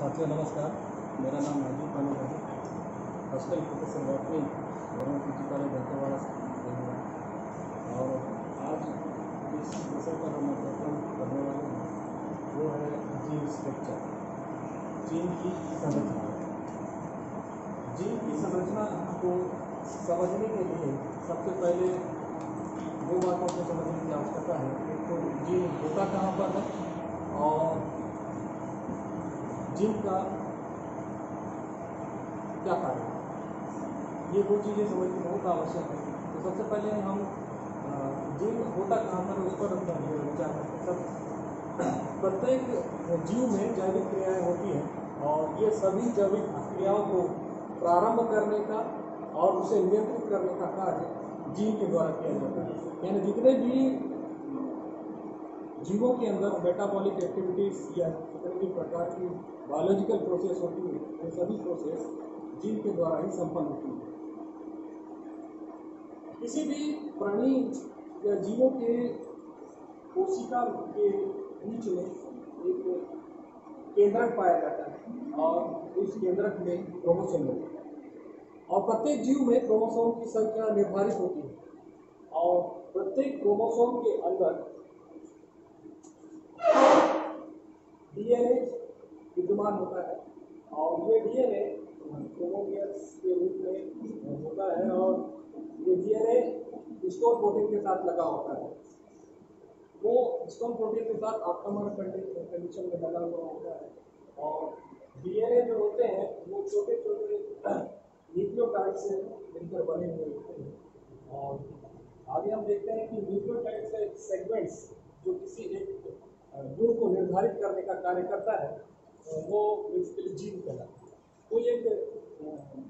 साथियों नमस्कार, मेरा नाम राजीव पानी है। Hostel professor botany government PG college Dantewada से हूँ और आज जिस विषय पर हम अध्ययन करने वाले हैं वो है जीन स्ट्रक्चर, जीन की संरचना। जीन की संरचना को समझने के लिए सबसे पहले दो बातों को समझने की आवश्यकता है। एक तो जीन होता कहाँ पर है और जीन का क्या कार्य है, ये दो चीज़ें समझनी बहुत आवश्यक है। तो सबसे पहले हम जीन होता कहाँ पर उस पर विचार करते हैं। प्रत्येक जीव में जैविक क्रियाएं होती हैं और ये सभी जैविक क्रियाओं को प्रारंभ करने का और उसे नियंत्रित करने का कार्य जीन के द्वारा किया जाता है। यानी जितने भी जीवों के अंदर मेटाबॉलिक एक्टिविटीज़ या जितने भी प्रकार की बायोलॉजिकल प्रोसेस होती है वो सभी प्रोसेस जीन के द्वारा ही संपन्न होती है। किसी भी प्राणी या जीवों के कोशिका के बीच में एक केंद्रक पाया जाता है और उस केंद्रक में क्रोमोसोम होते हैं और प्रत्येक जीव में क्रोमोसोम की संख्या निर्धारित होती है और प्रत्येक क्रोमोसोम के अंदर डीएनए विद्यमान होता है और ये डीएनए क्रोमोसोम्स के रूप में होता है और ये डीएनए हिस्टोन प्रोटीन के साथ लगा होता है। वो हिस्टोन प्रोटीन के साथ ऑप्टिमल कंडीशन में लगा हुआ होता है और डीएनए जो होते हैं वो छोटे छोटे न्यूक्लियोटाइड से मिलकर बने हुए होते हैं। और आगे हम देखते हैं कि न्यूक्लियोटाइड से सेगमेंट्स जो किसी एक गुण को निर्धारित करने का कार्य करता है वो बेसिकली जीन कहलाता है। कोई एक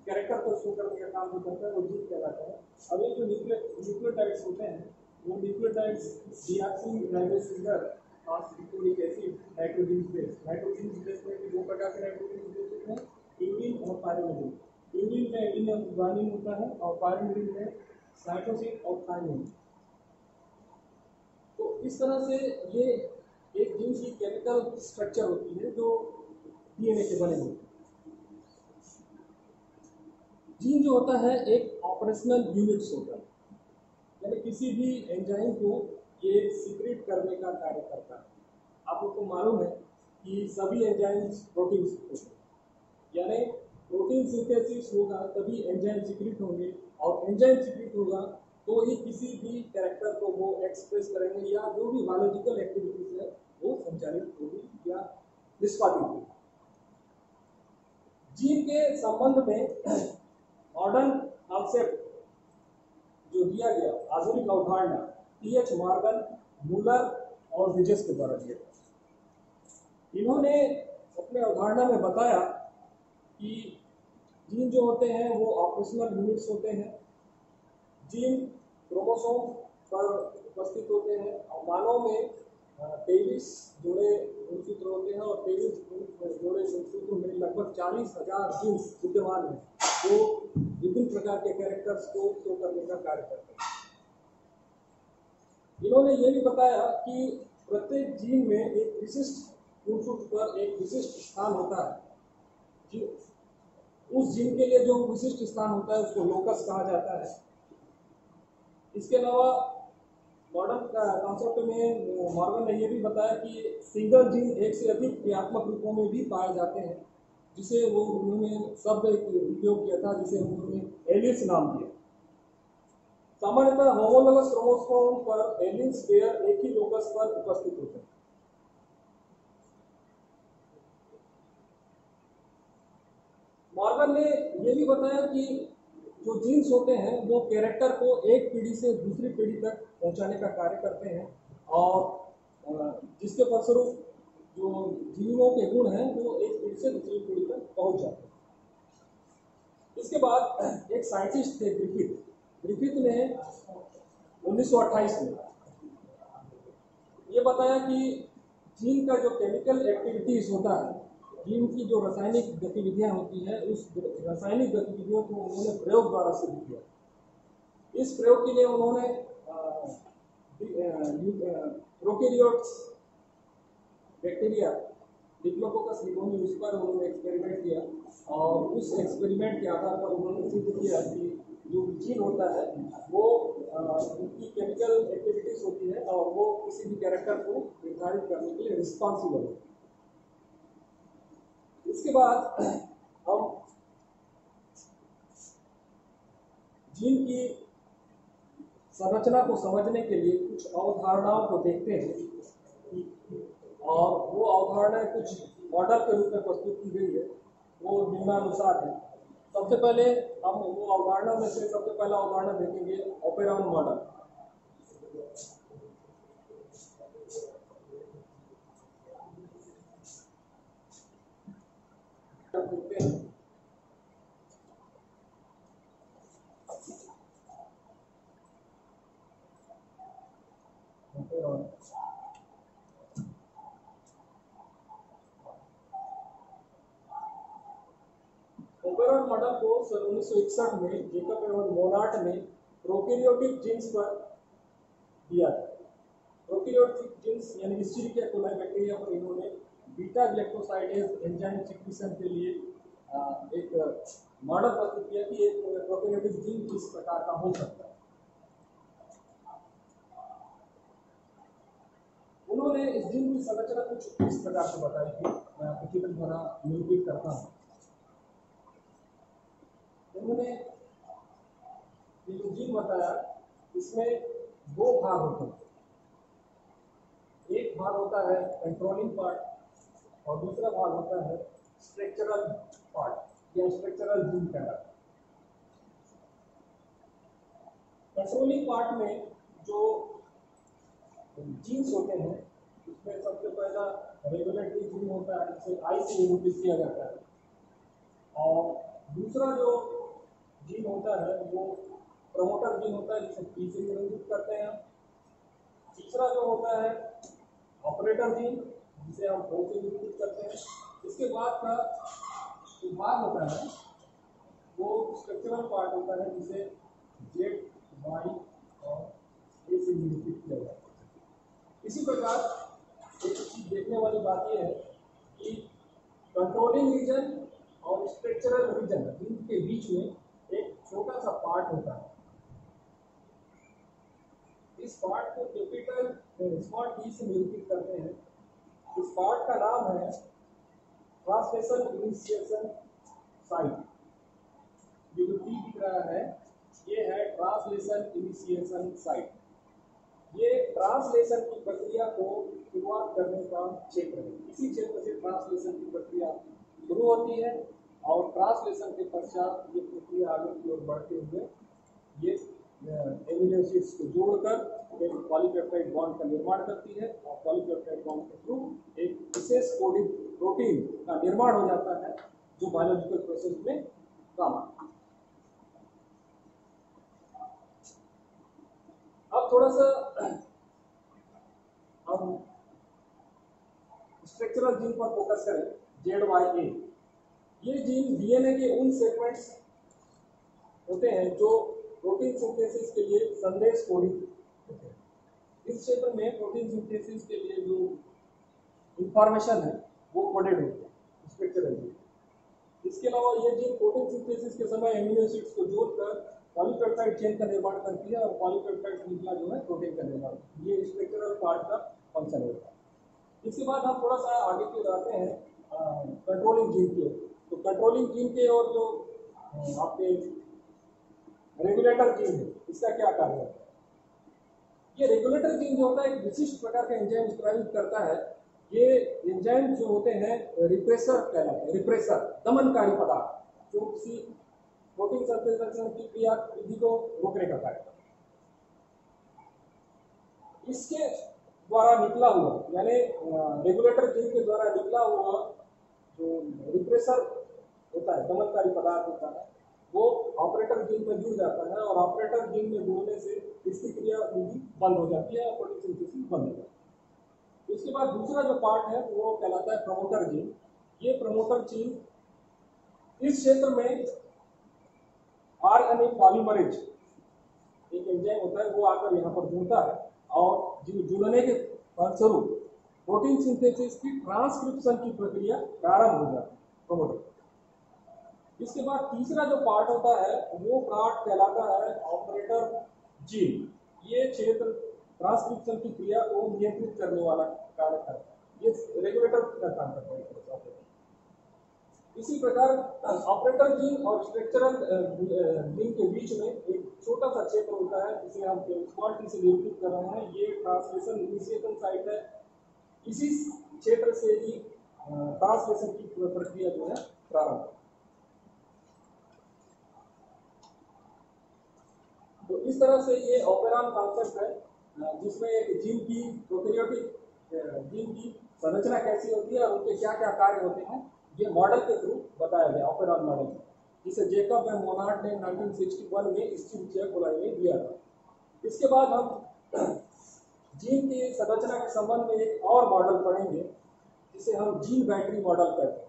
कैरेक्टर को शो करने का काम जो करता है वो जीन कहलाता है। अब ये जो न्यूक्लियोटाइड्स होते हैं वो न्यूक्लियोटाइड्स डीऑक्सीराइबोसिलेज फॉस्फोरिक एसिड नाइट्रोजन बेस में दो प्रकार के नाइट्रोजन बेस होते हैं, इंडिन और पायरिमिडिन। इंडिन में इंडिन और ग्वानिन होता है और पायरिमिडिन में साइटोसिन और थायमिन। तो इस तरह से ये एक जीन की केमिकल स्ट्रक्चर होती है जो डीएनए के बने होते हैं। जीन जो होता है एक ऑपरेशनल यूनिट्स होता है, यानी किसी भी एंजाइम को ये सीक्रेट करने का कार्य करता है। आप लोग को मालूम है कि सभी एंजाइम्स प्रोटीन होते हैं, यानी प्रोटीन सिंथेसिस होगा तभी एंजाइम सीक्रेट होंगे और एंजाइम सीक्रेट होगा तो ही किसी भी कैरेक्टर को वो एक्सप्रेस करेंगे या जो भी बायोलॉजिकल एक्टिविटीज है वो संचालित होगी या निष्पादित होगी। जीन के संबंध में मॉडर्न कॉन्सेप्ट जो दिया गया, आधुनिक अवधारणा टी.एच. मॉर्गन, मूलर और विजस के द्वारा दिया गया। इन्होंने अपने अवधारणा में बताया कि जीन जो होते हैं वो ऑपरेशनल यूनिट्स होते हैं। जीन क्रोमोसोम पर उपस्थित होते हैं और मानव में 23 जोड़े गुणसूत्र होते हैं और 23 जोड़े गुणसूत्रों में लगभग 40,000 जीन्स विद्यमान हैं जो विभिन्न प्रकार के कैरेक्टर्स को शो करने का कार्य करते हैं। इन्होंने ये भी बताया कि प्रत्येक जीन में एक विशिष्ट गुणसूत्र पर एक विशिष्ट स्थान होता है। उस जीन के लिए जो विशिष्ट स्थान होता है उसको लोकस कहा जाता है। इसके अलावा मॉडर्न कॉन्सेप्ट में मॉर्गन ने यह भी बताया कि सिंगल जीन एक से अधिक क्रियात्मक रूपों में भी पाए जाते हैं, जिसे वो उन्होंने शब्द उपयोग किया था जिसे उन्होंने एलियंस नाम दिया। सामान्यतः होमोलोगस क्रोमोसोम पर एलियंस पेयर एक ही लोकस पर उपस्थित होते हैं। मॉर्गन ने यह भी बताया कि जो जीन्स होते हैं वो कैरेक्टर को एक पीढ़ी से दूसरी पीढ़ी तक पहुंचाने का कार्य करते हैं और जिसके फलस्वरूप जो जीवों के गुण हैं वो एक पीढ़ी से दूसरी पीढ़ी तक पहुंच जाते हैं। इसके बाद एक साइंटिस्ट थे ग्रिफिथ ने 1928 में ये बताया कि जीन का जो केमिकल एक्टिविटीज होता है, जीन की जो रासायनिक गतिविधियां होती हैं, उस रासायनिक गतिविधियों को उन्होंने प्रयोग द्वारा सिद्ध किया। इस प्रयोग के लिए उन्होंने प्रोकैरियोट्स बैक्टीरिया डिप्लोकोकस निमोनिया, उस पर उन्होंने एक्सपेरिमेंट किया और उस एक्सपेरिमेंट के आधार पर उन्होंने सिद्ध किया कि जो जीन होता है वो उनकी केमिकल एक्टिविटीज होती है और वो किसी भी कैरेक्टर को निर्धारित करने के लिए रिस्पॉन्सिबल है। इसके बाद हम जीन की संरचना को समझने के लिए कुछ अवधारणाओं को देखते हैं और वो अवधारणाएं कुछ मॉडल के रूप में प्रस्तुत की गई है, वो निम्नानुसार है। सबसे पहले हम वो अवधारणा में से सबसे पहला अवधारणा देखेंगे ओपेरॉन मॉडल। देखते हैं ओपेरॉन मॉडल को सन 1961 में जेकब एवं मोनार्ट ने प्रोकैरियोटिक जीन्स पर दिया था। प्रोकैरियोटिक जीन्स यानी एस्चेरिचिया कोलाई बैक्टीरिया पर इन्होंने बीटा ग्लाइकोसाइडेज एंजाइम सिक्रीशन के लिए एक मॉडल प्रस्तुत किया कि एक प्रोकैरियोटिक जीन किस प्रकार का हो सकता है। उन्होंने इस जीन की संरचना कुछ इस प्रकार से बताई थी, मैं आपको चित्र द्वारा निरूपित करता हूँ। उन्होंने ये जो जीन बताया इसमें दो भाग होते हैं, एक भाग होता है कंट्रोलिंग पार्ट और दूसरा भाग होता है स्ट्रक्चरल पार्ट या स्ट्रक्चरल जीन कहलाता है। कंट्रोलिंग पार्ट में जो जीन्स होते हैं उसमें सबसे पहला रेगुलेटरी जीन होता है जिसे आई से निरूपित किया जाता है, और दूसरा जो जीन होता है वो प्रमोटर जीन होता है जिसे पी से निरूपित करते हैं। तीसरा जो होता है ऑपरेटर जीन जिसे हम ओ से निरूपित करते हैं। इसके बाद का जो भाग होता है वो स्ट्रक्चरल पार्ट होता है जिसे जेड, वाई और ए से निरूपित किया जाता है। इसी प्रकार एक चीज देखने वाली बात यह है कि कंट्रोलिंग रीजन और स्ट्रक्चरल रीजन इनके बीच में एक छोटा सा पार्ट होता है। इस पार्ट को कैपिटल स्मॉल टी से निरूपित करते हैं। इस पार्ट का नाम है ट्रांसलेशन इनिशिएशन साइट। ये जो टी दिख रहा है ये है ट्रांसलेशन इनिशिएशन साइट। ये ट्रांसलेशन की प्रक्रिया को शुरुआत करने का क्षेत्र है। इसी क्षेत्र से ट्रांसलेशन की प्रक्रिया शुरू होती है और ट्रांसलेशन के पश्चात ये प्रक्रिया आगे की ओर बढ़ते हुए ये एमिनो एसिड्स को जोड़कर एक पॉलीपेप्टाइड बॉन्ड का निर्माण करती है और पॉलीपेप्टाइड बॉन्ड के थ्रू एक विशेष कोडिंग प्रोटीन का निर्माण हो जाता है जो बायोलॉजिकल प्रोसेस में काम आता है। अब थोड़ा सा हम स्ट्रक्चरल जीन पर फोकस करें, ZYA। ये जीन डीएनए के उन सेगमेंट्स होते हैं जो प्रोटीन सिंथेसिस के लिए संदेश कोडित होते हैं। इस क्षेत्र में प्रोटीन सिंथेसिस के लिए जो इंफॉर्मेशन है वो कोडेड होती है स्ट्रक्चरल जीन। इसके अलावा ये जीन प्रोटीन सिंथेसिस के समय एमिनो एसिड्स को जोड़कर पॉलीपेप्टाइड चेन का निर्माण करती है और पॉलीपेप्टाइड श्रृंखला जो है प्रोटीन का निर्माण करती है। ये स्ट्रक्चरल पार्ट का फंक्शन होता है। इसके बाद हम थोड़ा सा आगे की ओर आते हैं कंट्रोलिंग जीन की ओर। तो कंट्रोलिंग जीन के और जो आपके रेगुलेटर जीन है इसका क्या कार्य होता है? ये रेगुलेटर जीन जो होता है एक विशिष्ट प्रकार का एंजाइम उत्प्रेरित करता है। ये एंजाइम जो होते हैं रिप्रेसर कहलाते हैं, रिप्रेसर दमनकारी पदार्थ जो किसी प्रोटीन संश्लेषण की क्रिया विधि को रोकने का कार्य करता है। इसके द्वारा निकला हुआ यानी रेगुलेटर जीन के द्वारा निकला हुआ जो रिप्रेसर होता है दमनकारी पदार्थ होता है वो ऑपरेटर जीन में जुड़ जाता है और ऑपरेटर जीन में जुड़ने से इसकी क्रिया विधि बंद हो जाती है और प्रोटीन सिंथेसिस बंद हो जाती है। इसके बाद दूसरा जो पार्ट है वो कहलाता है प्रमोटर जीन। ये प्रमोटर जीन इस क्षेत्र में आरएनए पॉलीमरेज एक एंजाइम होता है वो आकर यहाँ पर जुड़ता है और जुड़ने के फलस्वरूप प्रोटीन सिंथेसिस की ट्रांसक्रिप्शन की प्रक्रिया प्रारंभ हो जाती है प्रोमोटर। इसके बाद तीसरा जो पार्ट होता है वो पार्ट कहलाता है ऑपरेटर जीन। ये क्षेत्र ट्रांसक्रिप्शन की क्रिया को नियंत्रित करने वाला कार्य करता है, ये रेगुलेटर का काम करता है। इसी प्रकार ऑपरेटर जीन और स्ट्रक्चरल जीन के बीच में एक छोटा सा क्षेत्र होता है जिसे हम स्मॉल टी से निरूपित कर रहे हैं। ये ट्रांसलेशन इनिशिएशन साइट है। इसी क्षेत्र से ही ट्रांसलेशन की प्रक्रिया जो है प्रारंभ। तो इस तरह से ये ऑपेरॉन कॉन्सेप्ट है जिसमें एक जीन की प्रोकैरियोटिक जीन की संरचना कैसी होती है और उनके क्या क्या कार्य होते हैं, ये मॉडल के थ्रू बताया गया ऑपेरॉन मॉडल, जिसे जेकब एंड मोनार्ड ने 1961 में इस कोलाई में दिया था। इसके बाद हम जीन की संरचना के संबंध में एक और मॉडल पढ़ेंगे जिसे हम जीन बैटरी मॉडल कहते हैं।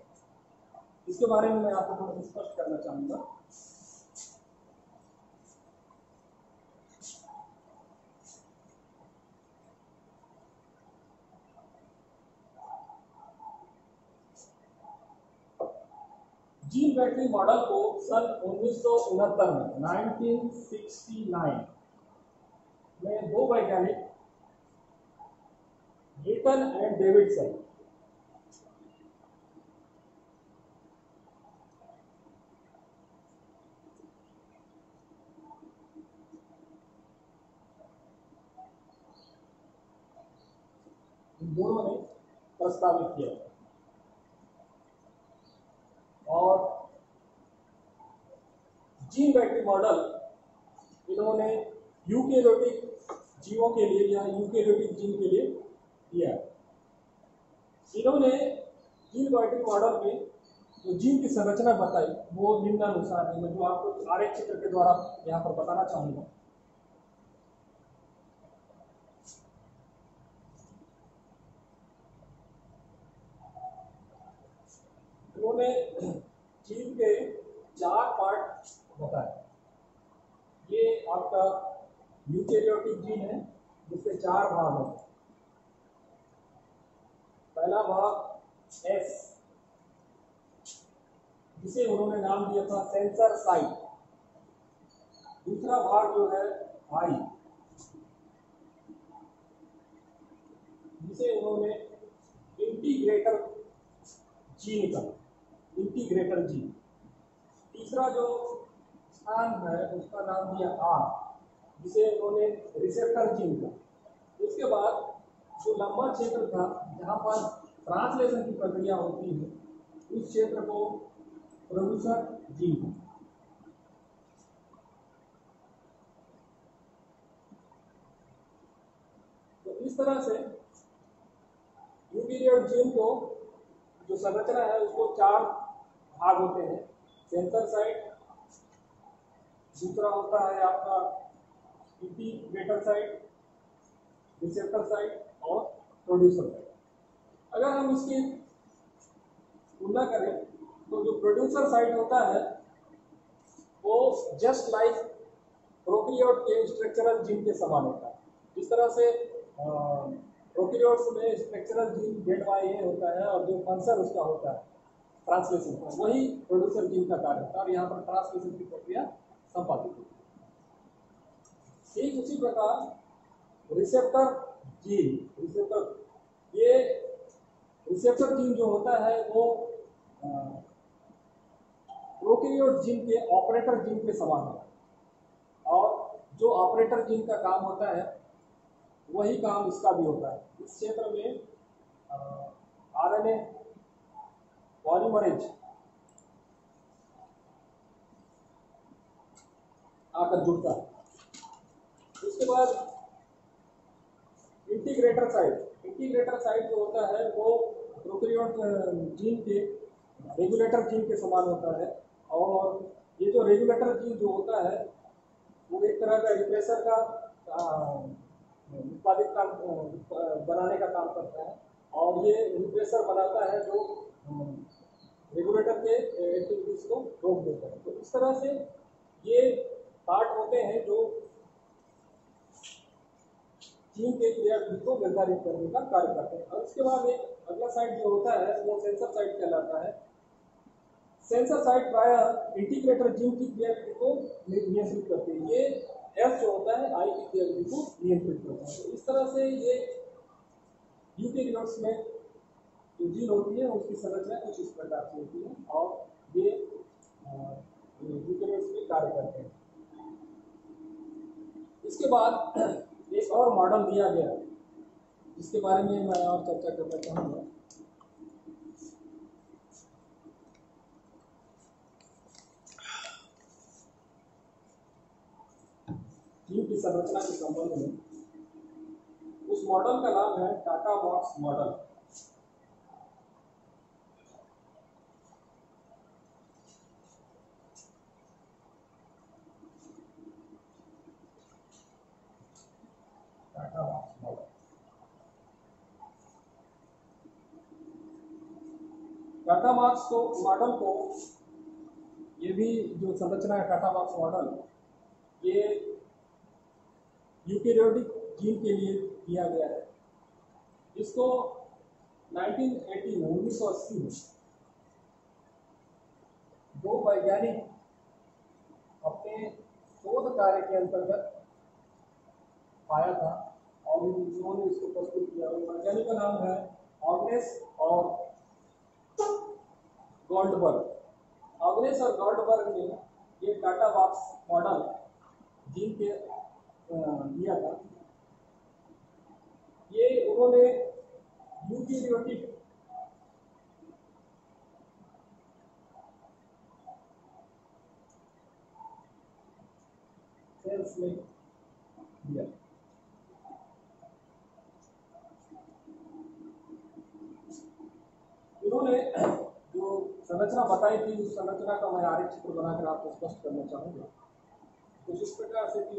इसके बारे में मैं आपको थोड़ा स्पष्ट करना चाहूंगा। जीन बैटरी मॉडल को सन 1969 में 1969 में दो वैज्ञानिक न्यूटन एंड डेविडसन इन दोनों ने प्रस्तावित किया और जीन बैटरी मॉडल इन्होंने यूकेरियोटिक जीवों के लिए या यूकेरियोटिक जीन के लिए दिया। इन्होंने जीन बैटरी मॉडल में जो जीन की संरचना बताई वो निम्नानुसार है, मैं जो आपको आरेख चित्र के द्वारा यहाँ पर बताना चाहूंगा। उन्होंने जीन के 4 पार्ट बताए। ये आपका यूकेरियोटिक जीन है जिसके 4 भाग हैं। पहला भाग एस जिसे उन्होंने नाम दिया था सेंसर साइट। दूसरा भाग जो है आई जिसे उन्होंने इंटीग्रेटर जीन का इंटीग्रेटर जीन। तीसरा जो स्थान है उसका नाम दिया आर जिसे उन्होंने रिसेप्टर जीन का। उसके बाद जो लंबा क्षेत्र था जहां पर ट्रांसलेशन की प्रक्रिया होती है उस क्षेत्र को प्रोड्यूसर जीन। तो इस तरह से यूकेरियोट जीन को जो संरचना है उसको 4 भाग होते हैं। सेंसर साइट, दूसरा होता है आपका इंटीग्रेटर साइट, रिसेप्टर साइट और प्रोड्यूसर साइट। अगर हम इसकी तुलना करें तो जो प्रोड्यूसर साइट होता है वो जस्ट लाइक प्रोकैरियोट के स्ट्रक्चरल जीन के समान होता है। जिस तरह से प्रोकैरियोट्स में स्ट्रक्चरल जीन ZYA होता है और जो फंक्शन उसका होता है ट्रांसलेशन का, वही प्रोड्यूसर जीन का कार्य होता है और यहाँ पर ट्रांसलेशन की प्रक्रिया संपादित होती है। ठीक उसी प्रकार रिसेप्टर जीन, ये रिसेप्टर जीन जो होता है वो प्रोकैरियोट जीन के ऑपरेटर जीन के समान होता है और जो ऑपरेटर जीन का काम होता है वही काम इसका भी होता है। इस क्षेत्र में RNA पॉलीमरेज आकर जुड़ता है। उसके बाद इंटीग्रेटर साइट जो होता है वो प्रोकैरियोट जीन के रेगुलेटर जीन के समान होता है और ये जो रेगुलेटर जीन जो होता है वो एक तरह का रिप्रेसर का उत्पादित काम बनाने का काम करता है और ये रिप्रेसर बनाता है जो रेगुलेटर के एक्टिविटीज को रोक देता है। तो इस तरह से ये पार्ट होते हैं जो जीन के क्रियाविधि को निर्धारित करने का कार्य करते हैं। और इसके बाद एक अगला साइट जो होता है वो सेंसर साइट कहलाता है। सेंसर साइट प्रायः इंटीग्रेटर जीन की क्रियाविधि को नियंत्रित करते हैं। ये एफ जो होता है आई की क्रियाविधि को नियंत्रित करता है। तो इस तरह से ये यूकेरियोट्स में जो जीन होती है उसकी संरचना कुछ इस प्रकार से होती है और ये यूकेरियोट्स में कार्य करते हैं। इसके बाद एक और मॉडल दिया गया जिसके बारे में मैं और चर्चा करना चाहूँगा। जीन की संरचना के संबंध में उस मॉडल का नाम है TATA box model. TATA box model, TATA box को मॉडल को ये भी जो संरचना है टाटा बॉक्स मॉडल ये यूकेरियोटिक जीन के लिए दिया गया है। इसको 1980 में दो वैज्ञानिक अपने शोध कार्य के अंतर्गत पाया था और उन्होंने इसको प्रस्तुत किया। वैज्ञानिक का नाम है ऑग्नेस और गोल्डबर्ग। ऑग्नेस और गोल्डबर्ग ने ये टाटा बॉक्स मॉडल जीन के दिया था। ये उन्होंने यूकेरियोटिक सेल्स में दिया। उन्होंने जो संरचना बताई थी उस संरचना का मैं आरेख चित्र बनाकर आपको स्पष्ट करना चाहूँगा। कुछ इस प्रकार से कि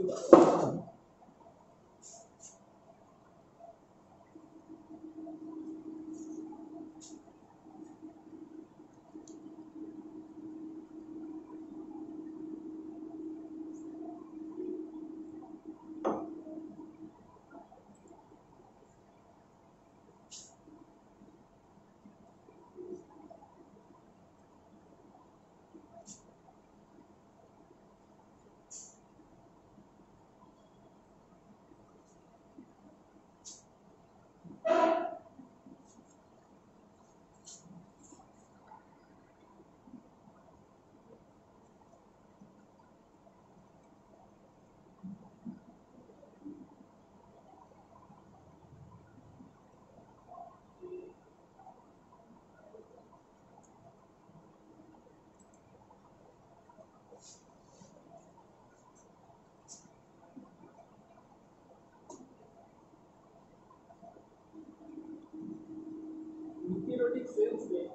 यूकेरियोटिक सेल्स में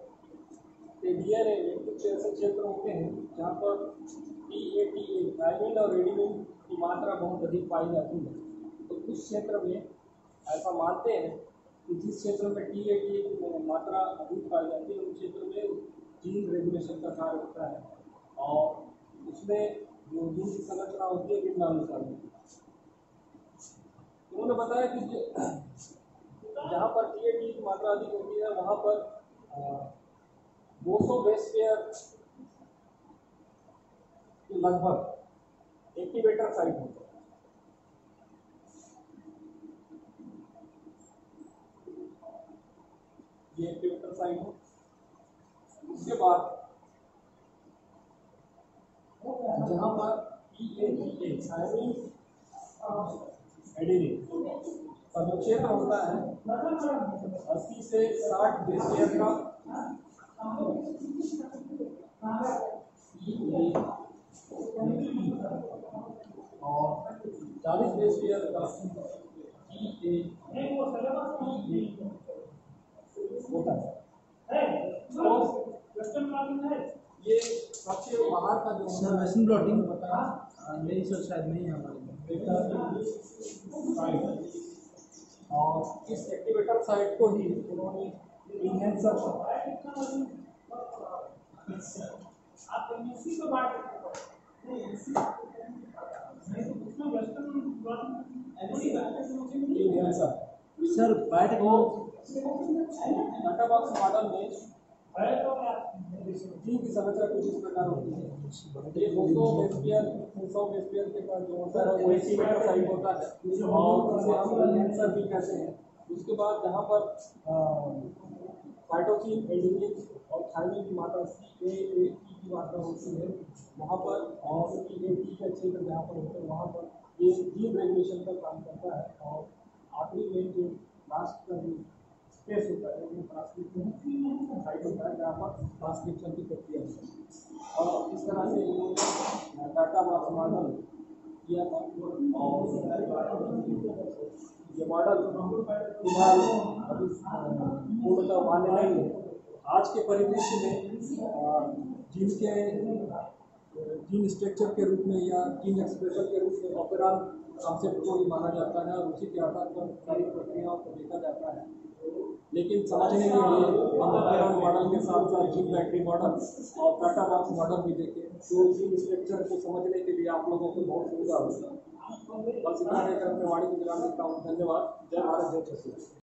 डीएनए में कुछ ऐसे क्षेत्र होते हैं जहाँ पर टीएटीए थायमिन और एडेनिन की मात्रा बहुत अधिक पाई जाती है। तो उस क्षेत्र में ऐसा मानते हैं कि जिस क्षेत्र में टीएटीए की मात्रा अधिक पाई जाती है उस क्षेत्र में जीन रेगुलेशन का कार्य होता है और उसमें जो जीन की संरचना होती है निम्नानुसार होती है। उन्होंने बताया कि जहाँ पर टीएटीए की मात्रा अधिक होती है वहाँ पर 200 बेस पेयर के लगभग एक्टिवेटर साइट होता है। ये एक्टिवेटर साइट है। उसके बाद जहाँ पर टीएटीए थायमिन एडेनिन का जो क्षेत्र होता है 80 से 60 बेस पेयर का और 40 बेस पेयर का होता है। तो ये सबसे बाहर का जो वेस्टर्न ब्लॉटिंग नहीं सर, शायद नहीं है हमारे और इस एक्टिवेटर साइट को ही उन्होंने इनहेंसर आप को बात सर बैठ तो टाटा बॉक्स मॉडल में जीन की समस्या कुछ इस प्रकार होती है। ये 200 एसपीआर 300 एसपीआर के पास जो होता है वो 80 मीटर साइज होता है और इसे हम कैंसर भी कहते हैं। उसके बाद जहाँ पर साइटोसिन एडिनिन और थायमिन की मात्रा CAAT की मात्रा होती है वहाँ पर और CAT के क्षेत्र जहाँ पर होते हैं वहाँ पर ये जीन रेगुलेशन का काम करता है। और आखिरी में जो लास्ट का जो स्पेस होता है वो ट्रांसक्रिप्शन साइट होता है जहाँ पर ट्रांसक्रिप्शन की प्रक्रिया होती है। और इस तरह से इन्होंने टाटा बॉक्स मॉडल किया था और ये मॉडल फिलहाल अभी पूर्णतः मान्य नहीं है। आज के परिदृश्य में जीन स्ट्रक्चर के रूप में या जीन एक्सप्रेशन के रूप में ऑपेरॉन कॉन्सेप्ट को ही माना जाता है और उसी के आधार पर सारी प्रक्रियाओं को देखा जाता है। लेकिन समझने के लिए हम ऑपेरॉन मॉडल के साथ साथ जीन बैटरी मॉडल और टाटा बॉक्स मॉडल भी देखें तो जीन स्ट्रक्चर को समझने के लिए आप लोगों को बहुत सुविधा होगी। बस इतना कहकर अपने वाणी को विराम देता हूँ। धन्यवाद। जय भारत, जय छत्तीसगढ़।